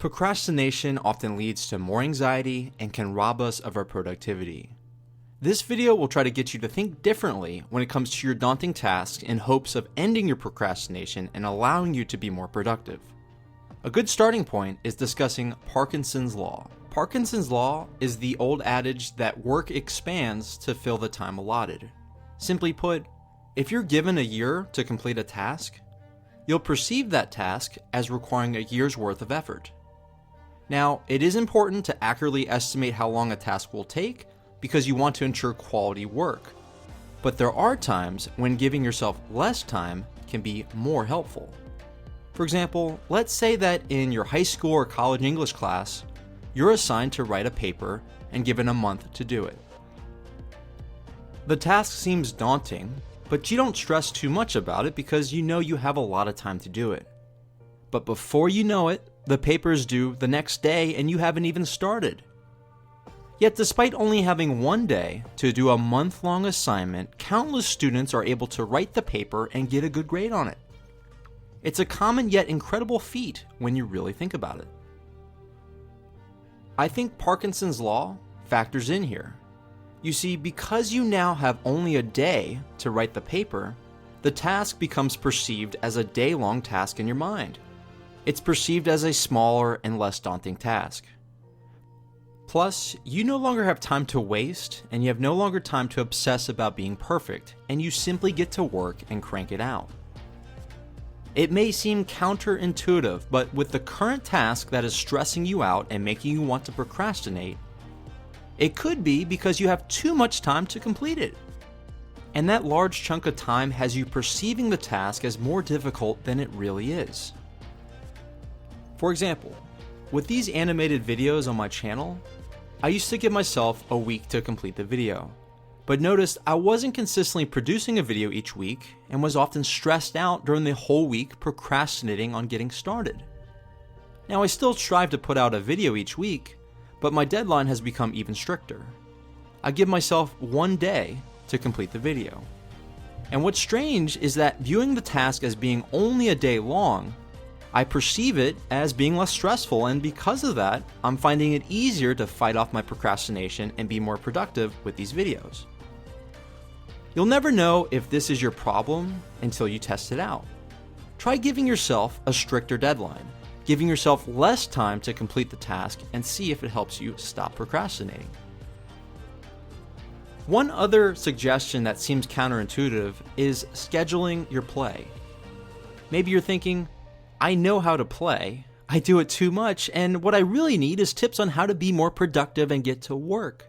Procrastination often leads to more anxiety and can rob us of our productivity. This video will try to get you to think differently when it comes to your daunting tasks in hopes of ending your procrastination and allowing you to be more productive. A good starting point is discussing Parkinson's law. Parkinson's law is the old adage that work expands to fill the time allotted. Simply put, if you're given a year to complete a task, you'll perceive that task as requiring a year's worth of effort. Now, it is important to accurately estimate how long a task will take because you want to ensure quality work. But there are times when giving yourself less time can be more helpful. For example, let's say that in your high school or college English class, you're assigned to write a paper and given a month to do it. The task seems daunting, but you don't stress too much about it because you know you have a lot of time to do it. But before you know it, the paper is due the next day and you haven't even started. Yet despite only having one day to do a month-long assignment, countless students are able to write the paper and get a good grade on it. It's a common yet incredible feat when you really think about it. I think Parkinson's law factors in here. You see, because you now have only a day to write the paper, the task becomes perceived as a day-long task in your mind. It's perceived as a smaller and less daunting task. Plus, you no longer have time to waste, and you have no longer time to obsess about being perfect, and you simply get to work and crank it out. It may seem counterintuitive, but with the current task that is stressing you out and making you want to procrastinate, it could be because you have too much time to complete it. And that large chunk of time has you perceiving the task as more difficult than it really is. For example, with these animated videos on my channel, I used to give myself a week to complete the video, but noticed I wasn't consistently producing a video each week and was often stressed out during the whole week procrastinating on getting started. Now I still strive to put out a video each week, but my deadline has become even stricter. I give myself one day to complete the video. And what's strange is that viewing the task as being only a day long, I perceive it as being less stressful, and because of that, I'm finding it easier to fight off my procrastination and be more productive with these videos. You'll never know if this is your problem until you test it out. Try giving yourself a stricter deadline, giving yourself less time to complete the task, and see if it helps you stop procrastinating. One other suggestion that seems counterintuitive is scheduling your play. Maybe you're thinking, I know how to play, I do it too much, and what I really need is tips on how to be more productive and get to work.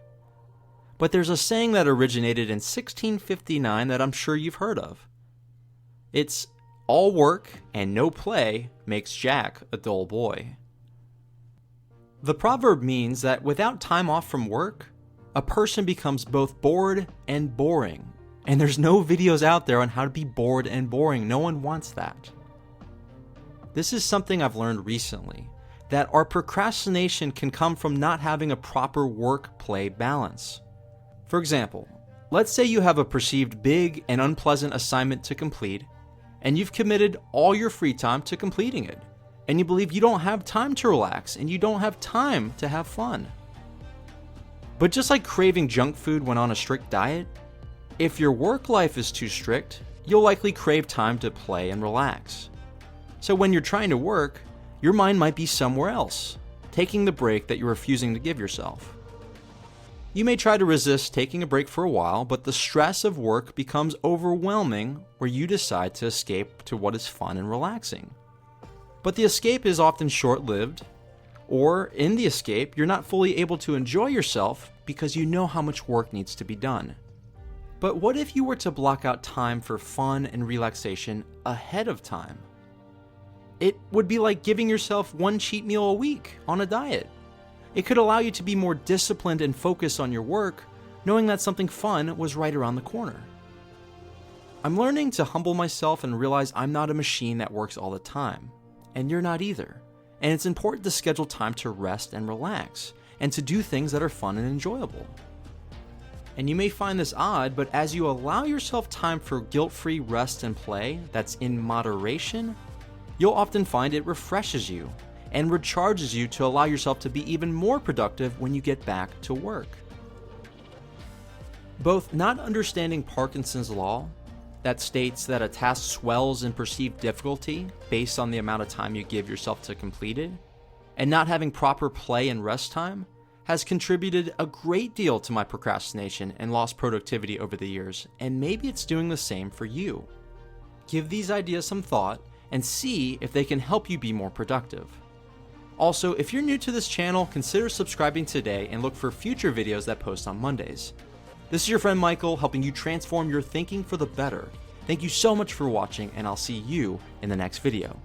But there's a saying that originated in 1659 that I'm sure you've heard of. It's, all work and no play makes Jack a dull boy. The proverb means that without time off from work, a person becomes both bored and boring. And there's no videos out there on how to be bored and boring. No one wants that. This is something I've learned recently, that our procrastination can come from not having a proper work-play balance. For example, let's say you have a perceived big and unpleasant assignment to complete, and you've committed all your free time to completing it, and you believe you don't have time to relax and you don't have time to have fun. But just like craving junk food when on a strict diet, if your work life is too strict, you'll likely crave time to play and relax. So when you're trying to work, your mind might be somewhere else, taking the break that you're refusing to give yourself. You may try to resist taking a break for a while, but the stress of work becomes overwhelming where you decide to escape to what is fun and relaxing. But the escape is often short-lived, or in the escape, you're not fully able to enjoy yourself because you know how much work needs to be done. But what if you were to block out time for fun and relaxation ahead of time? It would be like giving yourself one cheat meal a week on a diet. It could allow you to be more disciplined and focused on your work, knowing that something fun was right around the corner. I'm learning to humble myself and realize I'm not a machine that works all the time, and you're not either. And it's important to schedule time to rest and relax, and to do things that are fun and enjoyable. And you may find this odd, but as you allow yourself time for guilt-free rest and play that's in moderation, you'll often find it refreshes you, and recharges you to allow yourself to be even more productive when you get back to work. Both not understanding Parkinson's law, that states that a task swells in perceived difficulty based on the amount of time you give yourself to complete it, and not having proper play and rest time has contributed a great deal to my procrastination and lost productivity over the years, and maybe it's doing the same for you. Give these ideas some thought and see if they can help you be more productive. Also, if you're new to this channel, consider subscribing today and look for future videos that post on Mondays. This is your friend Michael, helping you transform your thinking for the better. Thank you so much for watching, and I'll see you in the next video.